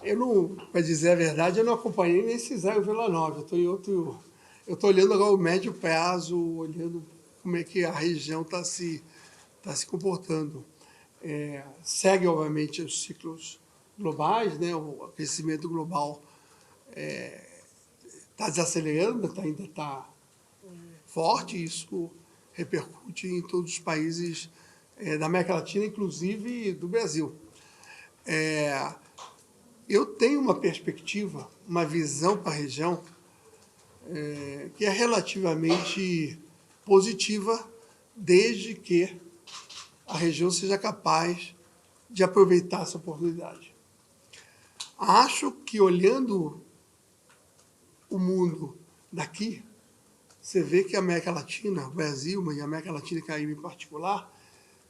Eu não, para dizer a verdade, eu não acompanhei nesse 0,9. Eu estou em outro. Eu estou olhando agora o médio prazo, olhando como é que a região está se comportando. Segue, obviamente, os ciclos globais, né? O aquecimento global está desacelerando, ainda está forte, e isso repercute em todos os países da América Latina, inclusive do Brasil. Eu tenho uma perspectiva, uma visão para a região que é relativamente positiva, desde que a região seja capaz de aproveitar essa oportunidade. Acho que, olhando o mundo daqui, você vê que a América Latina, o Brasil e a América Latina e Caribe em particular,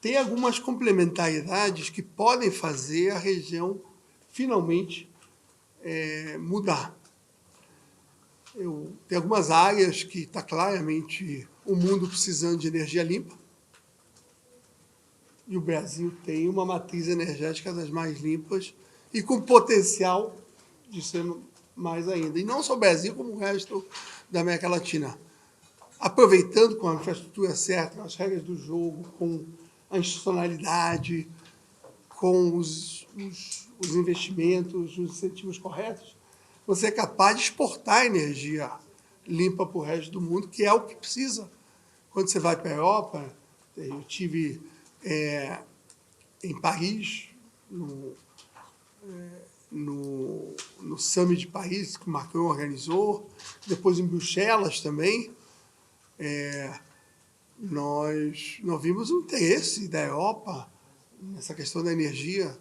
tem algumas complementaridades que podem fazer a região finalmente mudar. Tem algumas áreas que está claramente o mundo precisando de energia limpa, e o Brasil tem uma matriz energética das mais limpas e com potencial de ser mais ainda. E não só o Brasil, como o resto da América Latina. Aproveitando com a infraestrutura certa, com as regras do jogo, com a institucionalidade, com os investimentos, os incentivos corretos, você é capaz de exportar energia limpa para o resto do mundo, que é o que precisa. Quando você vai para a Europa, eu tive em Paris, no Summit de Paris, que o Macron organizou, depois em Bruxelas também, nós vimos o interesse da Europa nessa questão da energia.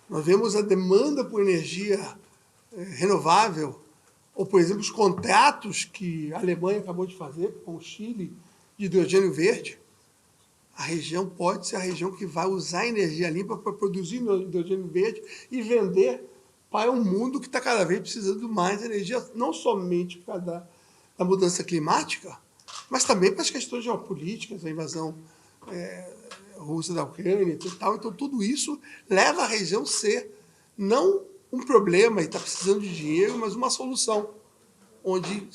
Nós vemos a demanda por energia renovável, ou, por exemplo, os contratos que a Alemanha acabou de fazer com o Chile de hidrogênio verde. A região pode ser a região que vai usar energia limpa para produzir hidrogênio verde e vender para um mundo que está cada vez precisando mais de energia, não somente por causa da mudança climática, mas também para as questões geopolíticas, a invasão russa da Ucrânia e tal. Então, tudo isso leva a região a ser não um problema e está precisando de dinheiro, mas uma solução, onde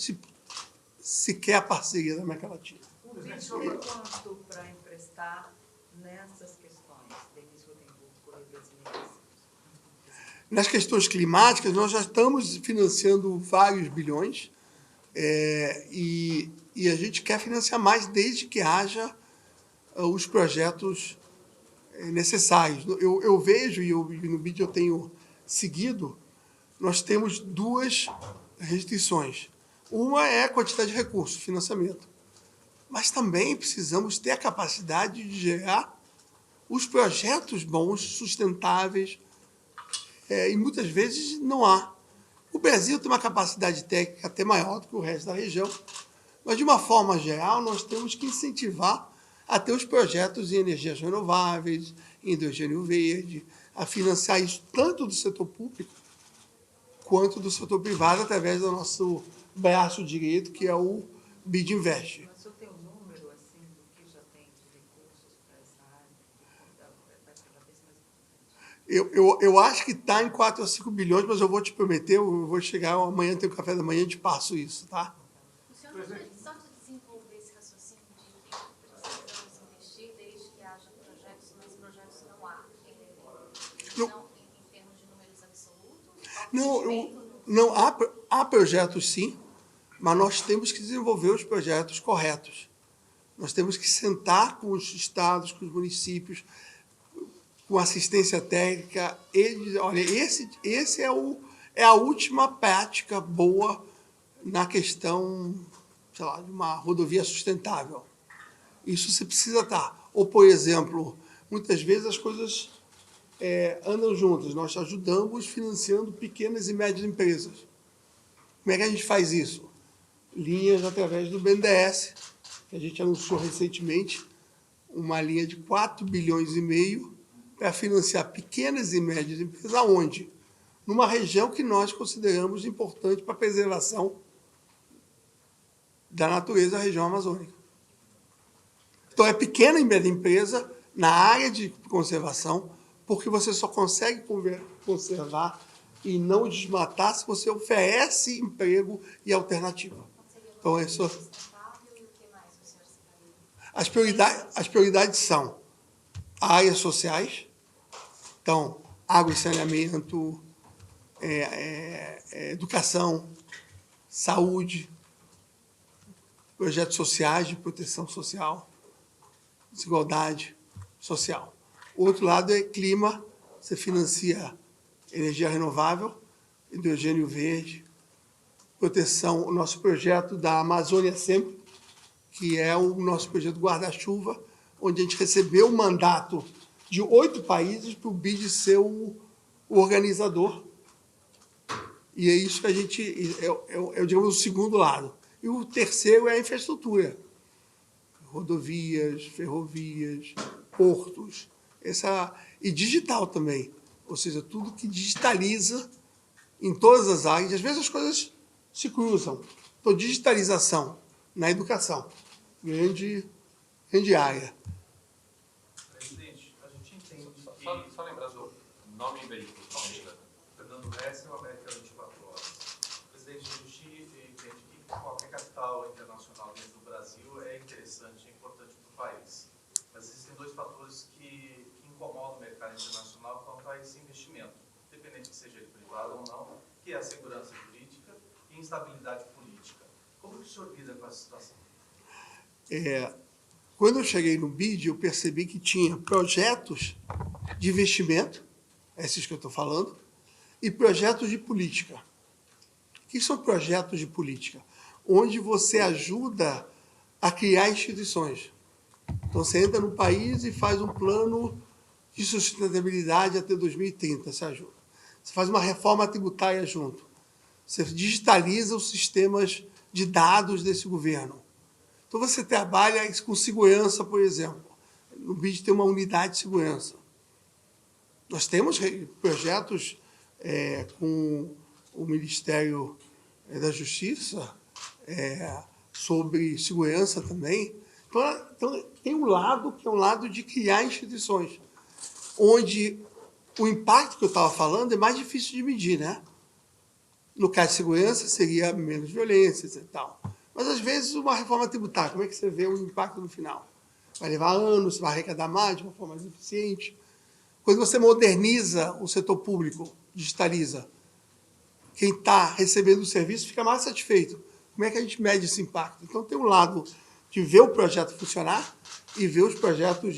se quer a parceria da América Latina. O BID tem quanto para emprestar nessas questões, Denise Rotenburg, Correio Brasileiro? Nas questões climáticas, nós já estamos financiando vários bilhões e a gente quer financiar mais desde que haja os projetos necessários. Eu vejo, e no BID eu tenho seguido, nós temos duas restrições. Uma é a quantidade de recursos, financiamento. Mas também precisamos ter a capacidade de gerar os projetos bons, sustentáveis, e muitas vezes não há. O Brasil tem uma capacidade técnica até maior do que o resto da região, mas, de uma forma geral, nós temos que incentivar a ter os projetos em energias renováveis, em hidrogênio verde, a financiar isso tanto do setor público quanto do setor privado, através do nosso braço direito, que é o BID Invest. Mas o senhor tem um número assim, do que já tem de recursos para essa área? Vai cada vez mais importante. Eu acho que está em 4 a 5 bilhões, mas eu vou te prometer, eu vou chegar amanhã, tem o café da manhã, e te passo isso, tá? O senhor não pode só desenvolver esse raciocínio de que precisamos investir desde que haja projetos, mas projetos não há. Não, em termos de números absolutos? Não, há projetos sim, mas nós temos que desenvolver os projetos corretos. Nós temos que sentar com os estados, com os municípios, com assistência técnica. Olha, esse é a última prática boa na questão, sei lá, de uma rodovia sustentável. Isso você precisa estar. Ou, por exemplo, muitas vezes as coisas andam juntas. Nós ajudamos financiando pequenas e médias empresas. Como é que a gente faz isso? Linhas através do BNDES, que a gente anunciou recentemente, uma linha de 4,5 bilhões para financiar pequenas e médias empresas. Aonde? Numa região que nós consideramos importante para a preservação da natureza da região amazônica. Então, é pequena e média empresa na área de conservação, porque você só consegue conservar e não desmatar se você oferece emprego e alternativa. Qual seria o Então, isso, sustentável e o que mais o senhor citaria? as prioridades são áreas sociais, então, água e saneamento, educação, saúde, projetos sociais de proteção social, desigualdade social. O outro lado é clima, você financia energia renovável, hidrogênio verde, proteção, o nosso projeto da Amazônia Sempre, que é o nosso projeto guarda-chuva, onde a gente recebeu o mandato de 8 países para o BID ser o organizador. E é isso que a gente, digamos, o segundo lado. E o terceiro é a infraestrutura. Rodovias, ferrovias, portos, e digital também. Ou seja, tudo que digitaliza em todas as áreas. Às vezes as coisas se cruzam. Então, digitalização na educação, grande área. Presidente, a gente entende que... Só lembrar do nome e veículo. Fernando Hessel, América 24 Horas. Presidente, a gente entende que qualquer capital internacional dentro do Brasil é interessante e importante para o país. Mas existem 2 fatores que incomodam o mercado internacional quanto a esse investimento, independente que seja ele privado ou não, que é a segurança jurídica e instabilidade política. Como que o senhor lida com essa situação? Quando eu cheguei no BID, eu percebi que tinha projetos de investimento, esses que eu estou falando, e projetos de política. O que são projetos de política? Onde você ajuda a criar instituições. Então, você entra no país e faz um plano de sustentabilidade até 2030, você ajuda. Você faz uma reforma tributária junto. Você digitaliza os sistemas de dados desse governo. Então, você trabalha com segurança, por exemplo. No BID tem uma unidade de segurança. Nós temos projetos com o Ministério da Justiça sobre segurança também. Então, tem um lado que é um lado de criar instituições, onde o impacto que eu estava falando é mais difícil de medir, né? No caso de segurança, seria menos violência e tal. Mas, às vezes, uma reforma tributária, como é que você vê o impacto no final? Vai levar anos, você vai arrecadar mais de uma forma mais eficiente. Quando você moderniza o setor público, digitaliza, quem está recebendo o serviço fica mais satisfeito. Como é que a gente mede esse impacto? Então, tem um lado de ver o projeto funcionar e ver os projetos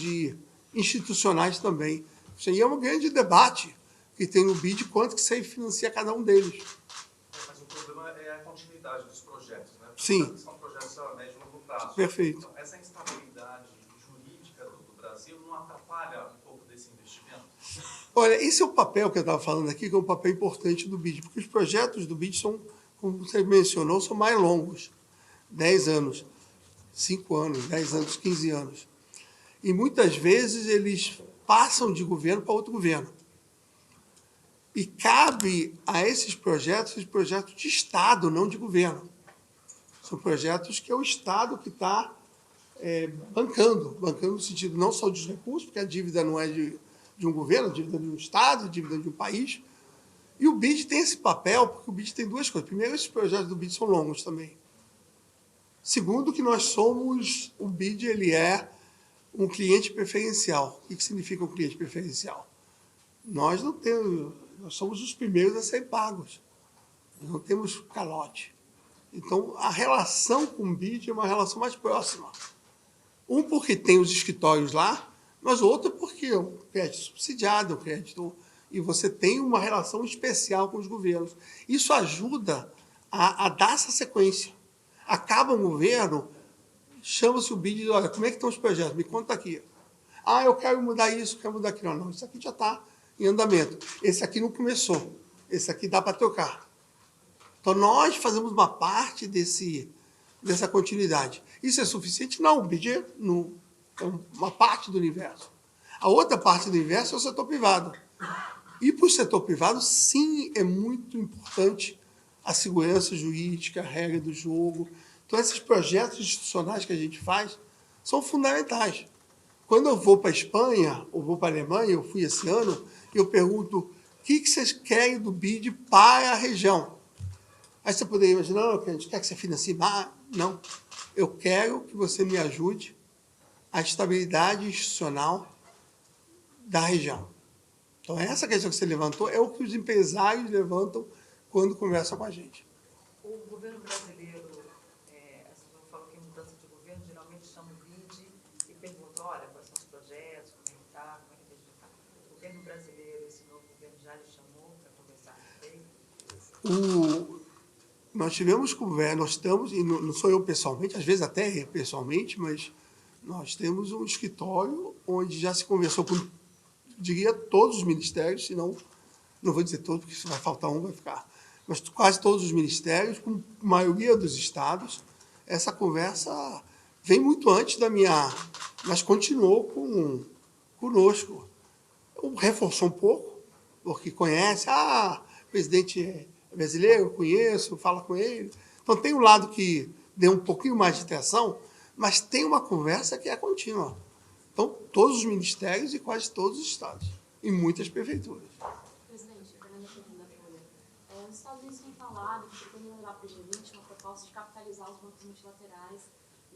institucionais também. Isso aí é um grande debate que tem no BID, quanto que você financia cada um deles. Mas o problema é a continuidade dos projetos, né? Sim. São projetos a médio e longo prazo. Perfeito. Então, essa instabilidade jurídica do Brasil não atrapalha um pouco desse investimento? Olha, esse é o papel que eu estava falando aqui, que é um papel importante do BID, porque os projetos do BID são, como você mencionou, são mais longos, 10 anos, 5 anos, 10 anos, 15 anos. E muitas vezes eles passam de governo para outro governo. E cabe a esses projetos de Estado, não de governo. São projetos que é o Estado que está bancando no sentido não só dos recursos, porque a dívida não é de um governo, a dívida de um Estado, a dívida de um país. E o BID tem esse papel, porque o BID tem 2 coisas. Primeiro, esses projetos do BID são longos também. Segundo, que nós somos, o BID ele é um cliente preferencial. O que significa um cliente preferencial? Nós não temos, nós somos os primeiros a serem pagos. Nós não temos calote. Então, a relação com o BID é uma relação mais próxima. Um porque tem os escritórios lá, mas o outro porque é um crédito subsidiado, e você tem uma relação especial com os governos. Isso ajuda a dar essa sequência. Acaba um governo, chama-se o BID e diz, olha, como é que estão os projetos? Me conta aqui. Ah, eu quero mudar isso, quero mudar aquilo. Não, isso aqui já está em andamento. Esse aqui não começou. Esse aqui dá para trocar. Então, nós fazemos uma parte dessa continuidade. Isso é suficiente? Não, o BID é uma parte do universo. A outra parte do universo é o setor privado. E para o setor privado, sim, é muito importante a segurança jurídica, a regra do jogo. Então, esses projetos institucionais que a gente faz são fundamentais. Quando eu vou para a Espanha ou vou para a Alemanha, eu fui esse ano, eu pergunto, O que vocês querem do BID para a região? Aí você poderia imaginar, não, a gente quer que você financie mais. Não. Eu quero que você me ajude à estabilidade institucional da região. Então, essa questão que você levantou é o que os empresários levantam quando conversam com a gente. O governo brasileiro, a senhora falou que em mudança de governo, geralmente chama o BID e pergunta, olha, quais são os projetos, como é que está, como é que está. O governo brasileiro, esse novo governo já lhe chamou para conversar com ele? Nós tivemos conversa, nós estamos, e não sou eu pessoalmente, às vezes até pessoalmente, mas nós temos um escritório onde já se conversou com, diria, todos os ministérios, senão, não vou dizer todos, porque se vai faltar um, vai ficar, mas quase todos os ministérios, com a maioria dos estados. Essa conversa vem muito antes da minha, mas continuou conosco. Reforçou um pouco, porque conhece, o presidente é brasileiro, eu conheço, fala com ele. Então, tem um lado que deu um pouquinho mais de atenção, mas tem uma conversa que é contínua. Então, todos os ministérios e quase todos os estados, e muitas prefeituras. Presidente, Fernanda Ferreira da Folha. Os Estados Unidos têm falado que pretendem levar para o G20 uma proposta de capitalizar os bancos multilaterais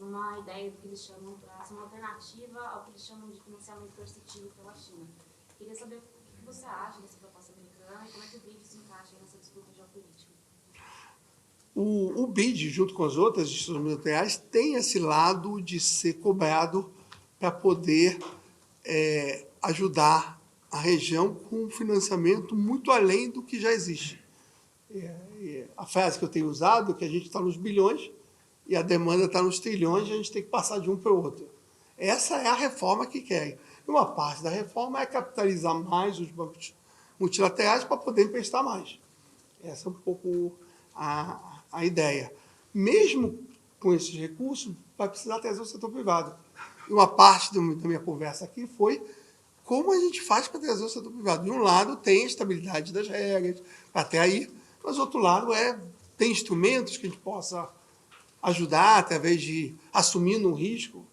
numa ideia do que eles chamam para ser uma alternativa ao que eles chamam de financiamento coercitivo pela China. Queria saber o que você acha dessa proposta americana e como é que o BID se encaixa nessa disputa geopolítica. O BID, junto com as outras instituições multilaterais, tem esse lado de ser cobrado para poder ajudar a região com um financiamento muito além do que já existe. A frase que eu tenho usado é que a gente está nos bilhões e a demanda está nos trilhões, e a gente tem que passar de um para o outro. Essa é a reforma que querem. Uma parte da reforma é capitalizar mais os bancos multilaterais para poder emprestar mais. Essa é um pouco a ideia. Mesmo com esses recursos, vai precisar trazer o setor privado. E uma parte da minha conversa aqui foi como a gente faz para trazer o setor privado. De um lado, tem a estabilidade das regras, até aí, mas do outro lado, tem instrumentos que a gente possa ajudar através de assumindo um risco.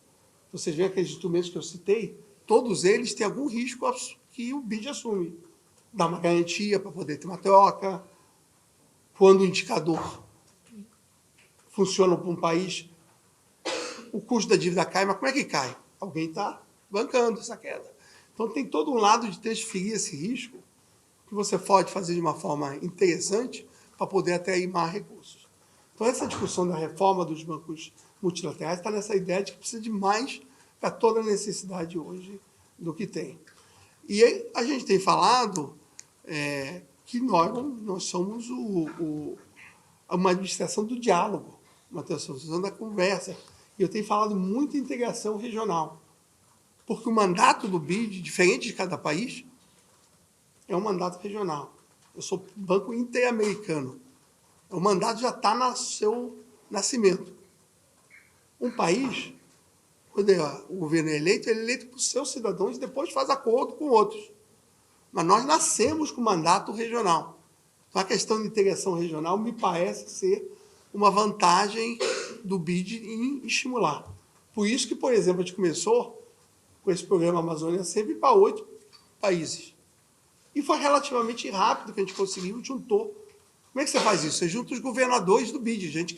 Vocês veem aqueles instrumentos que eu citei, todos eles têm algum risco que o BID assume. Dá uma garantia para poder ter uma troca. Quando o indicador funciona para um país, o custo da dívida cai, mas como é que cai? Alguém está bancando essa queda. Então, tem todo um lado de transferir esse risco que você pode fazer de uma forma interessante para poder atrair mais recursos. Então, essa discussão da reforma dos bancos multilaterais está nessa ideia de que precisa de mais para toda a necessidade hoje do que tem. E aí, a gente tem falado que nós somos uma administração do diálogo, uma administração da conversa. E eu tenho falado muito em integração regional, porque o mandato do BID, diferente de cada país, é um mandato regional. Eu sou banco interamericano. O mandato já está no seu nascimento. Um país, quando o governo é eleito, ele é eleito por seus cidadãos e depois faz acordo com outros. Mas nós nascemos com mandato regional. Então, a questão de integração regional me parece ser uma vantagem do BID em estimular. Por isso que, por exemplo, a gente começou com esse programa Amazônia Sempre para 8 países. E foi relativamente rápido que a gente conseguiu, juntou. Como é que você faz isso? Você junta os governadores do BID, gente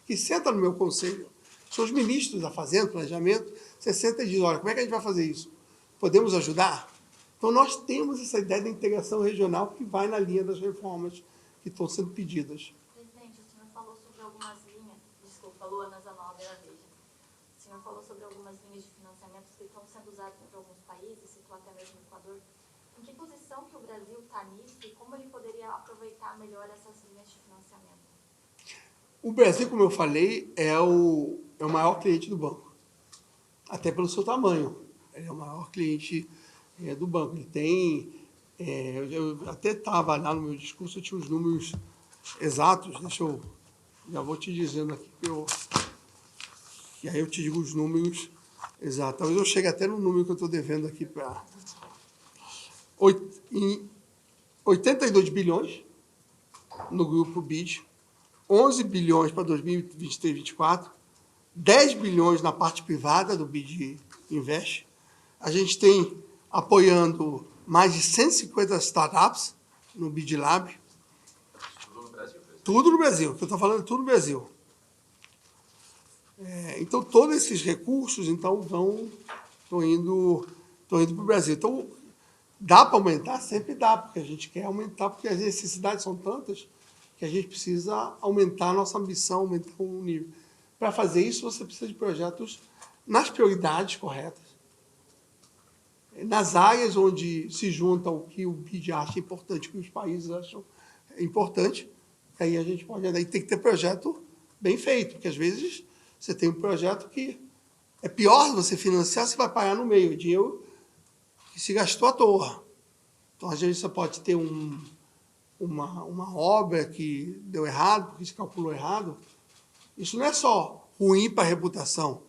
que senta no meu conselho. São os ministros da Fazenda, Planejamento. Você senta e diz, olha, como é que a gente vai fazer isso? Podemos ajudar? Então, nós temos essa ideia da integração regional que vai na linha das reformas que estão sendo pedidas. Presidente, o senhor falou sobre algumas linhas, desculpa, Luana Zanobel, da Veja. O senhor falou sobre algumas linhas de financiamento que estão sendo usadas por alguns países, citou até mesmo o Equador. Em que posição que o Brasil está nisso e como ele poderia aproveitar melhor essas linhas de financiamento? O Brasil, como eu falei, é o maior cliente do banco, até pelo seu tamanho. Ele é o maior cliente do banco. Ele tem... eu até estava lá no meu discurso, eu tinha os números exatos, já vou te dizendo aqui, e aí eu te digo os números exatos. Talvez eu chegue até no número que eu estou devendo aqui para... 82 bilhões no grupo BID, 11 bilhões para 2023 e 2024, 10 bilhões na parte privada do BID Invest. A gente tem apoiando mais de 150 startups no BID Lab. Tudo no Brasil, presidente? Tudo no Brasil, o que eu estou falando é tudo no Brasil. Então, todos esses recursos estão indo para o Brasil. Então, dá para aumentar? Sempre dá, porque a gente quer aumentar, porque as necessidades são tantas que a gente precisa aumentar a nossa ambição, aumentar o nível. Para fazer isso, você precisa de projetos nas prioridades corretas, nas áreas onde se junta o que o BID acha importante, o que os países acham importante, aí a gente pode... Aí tem que ter projeto bem feito, porque às vezes você tem um projeto que é pior você financiar, você vai pagar no meio, dinheiro que se gastou à toa. Então, às vezes, você pode ter uma obra que deu errado, porque se calculou errado. Isso não é só ruim para a reputação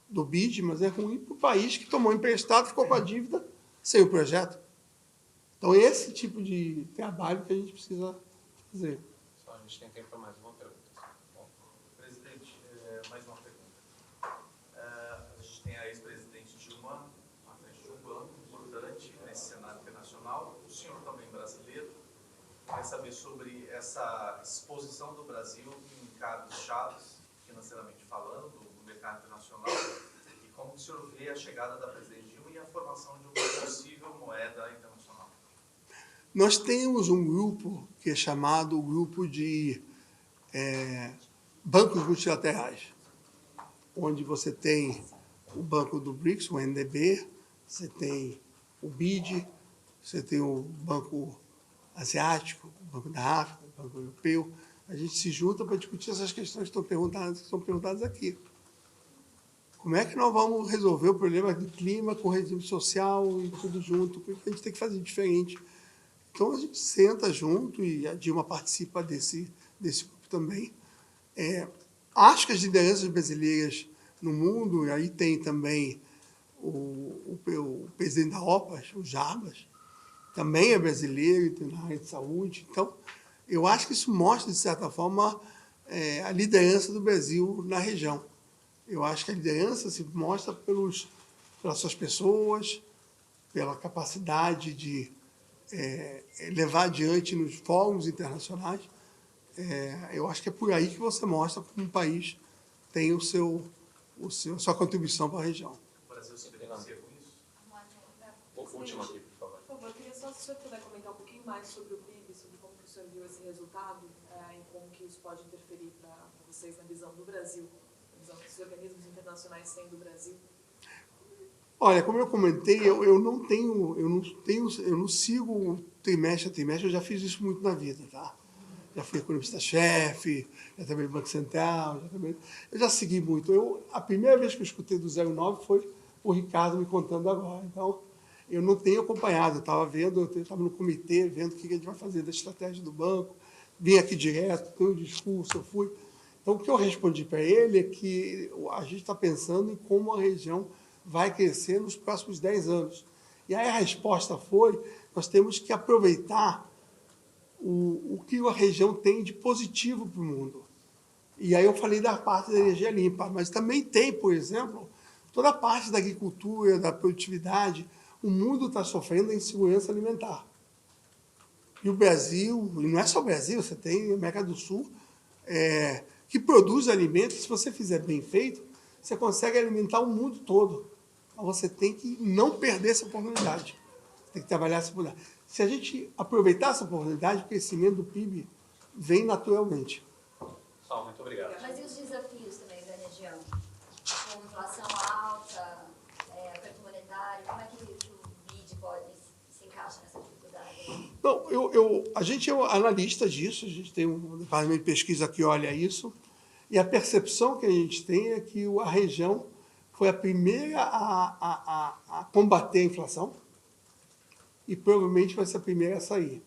do BID, mas é ruim para o país que tomou emprestado, ficou com a dívida sem o projeto. Então, esse tipo de trabalho que a gente precisa fazer. Só a gente tem tempo para mais uma pergunta. Bom, presidente, mais uma pergunta. A gente tem a ex-presidente Dilma à frente de um banco importante nesse cenário internacional. O senhor também brasileiro. Quer saber sobre essa exposição do Brasil em cargos chaves, financeiramente falando, no mercado internacional, e como o senhor vê a chegada da presidente Dilma e a formação de uma possível moeda internacional? Nós temos um grupo que é chamado Grupo de Bancos Multilaterais, onde você tem o Banco do BRICS, o NDB, você tem o BID, você tem o Banco Asiático, o Banco da África, o Banco Europeu. A gente se junta para discutir essas questões que estão perguntadas aqui. Como é que nós vamos resolver o problema do clima com o regime social e tudo junto? O que a gente tem que fazer diferente? Então, a gente senta junto e a Dilma participa desse grupo também. Acho que as lideranças brasileiras no mundo, e aí tem também o presidente da OPAS, o Jarbas, também é brasileiro e tem na área de saúde. Então, eu acho que isso mostra, de certa forma, a liderança do Brasil na região. Eu acho que a liderança se mostra pelas suas pessoas, pela capacidade de levar adiante nos fóruns internacionais. Eu acho que é por aí que você mostra como um país tem a sua contribuição para a região. O Brasil se beneficia com isso? Última aqui, por favor. Por favor, eu queria só se o senhor puder comentar um pouquinho mais sobre o PIB, sobre como que o senhor viu esse resultado e como que isso pode interferir para vocês na visão do Brasil, na visão que os organismos internacionais têm do Brasil. Olha, como eu comentei, eu não sigo trimestre a trimestre, eu já fiz isso muito na vida, tá? Já fui economista-chefe, já trabalhei no Banco Central, eu já segui muito. A primeira vez que eu escutei do 09 foi o Ricardo me contando agora. Então, eu não tenho acompanhado, eu estava no comitê, vendo o que a gente vai fazer da estratégia do banco, vim aqui direto, tem um discurso, eu fui. Então, o que eu respondi para ele é que a gente está pensando em como a região vai crescer nos próximos 10 anos. E aí a resposta foi, nós temos que aproveitar o que a região tem de positivo para o mundo. E aí eu falei da parte da energia limpa, mas também tem, por exemplo, toda a parte da agricultura, da produtividade. O mundo está sofrendo a insegurança alimentar. E o Brasil, e não é só o Brasil, você tem a América do Sul, que produz alimentos, se você fizer bem feito, você consegue alimentar o mundo todo. Então, você tem que não perder essa oportunidade. Tem que trabalhar essa oportunidade. Se a gente aproveitar essa oportunidade, o crescimento do PIB vem naturalmente. Pessoal, muito obrigado. Mas e os desafios também da região? Com inflação alta, aperto monetário, como é que o BID pode se encaixar nessa dificuldade? Não, a gente é analista disso, a gente tem um departamento de pesquisa que olha isso, e a percepção que a gente tem é que a região foi a primeira a combater a inflação e provavelmente vai ser a primeira a sair.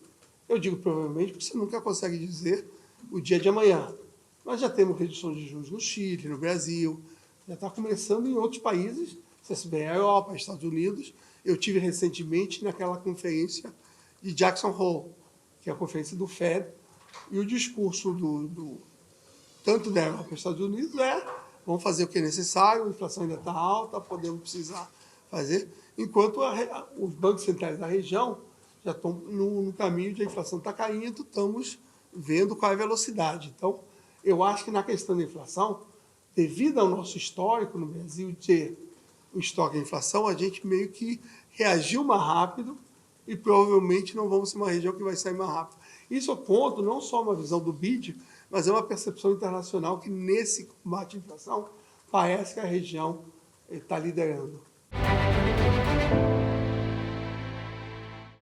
Eu digo provavelmente porque você nunca consegue dizer o dia de amanhã. Nós já temos redução de juros no Chile, no Brasil, já está começando em outros países, se bem a Europa, Estados Unidos. Eu tive recentemente naquela conferência de Jackson Hole, que é a conferência do Fed, e o discurso tanto da Europa e dos Estados Unidos vamos fazer o que é necessário, a inflação ainda está alta, podemos precisar fazer, enquanto os bancos centrais da região já estão no caminho de a inflação está caindo, estamos vendo qual é a velocidade. Então, eu acho que na questão da inflação, devido ao nosso histórico no Brasil de o estoque da inflação, a gente meio que reagiu mais rápido e provavelmente não vamos ser uma região que vai sair mais rápido. Isso eu conto não só uma visão do BID, mas é uma percepção internacional que nesse combate à inflação parece que a região está liderando.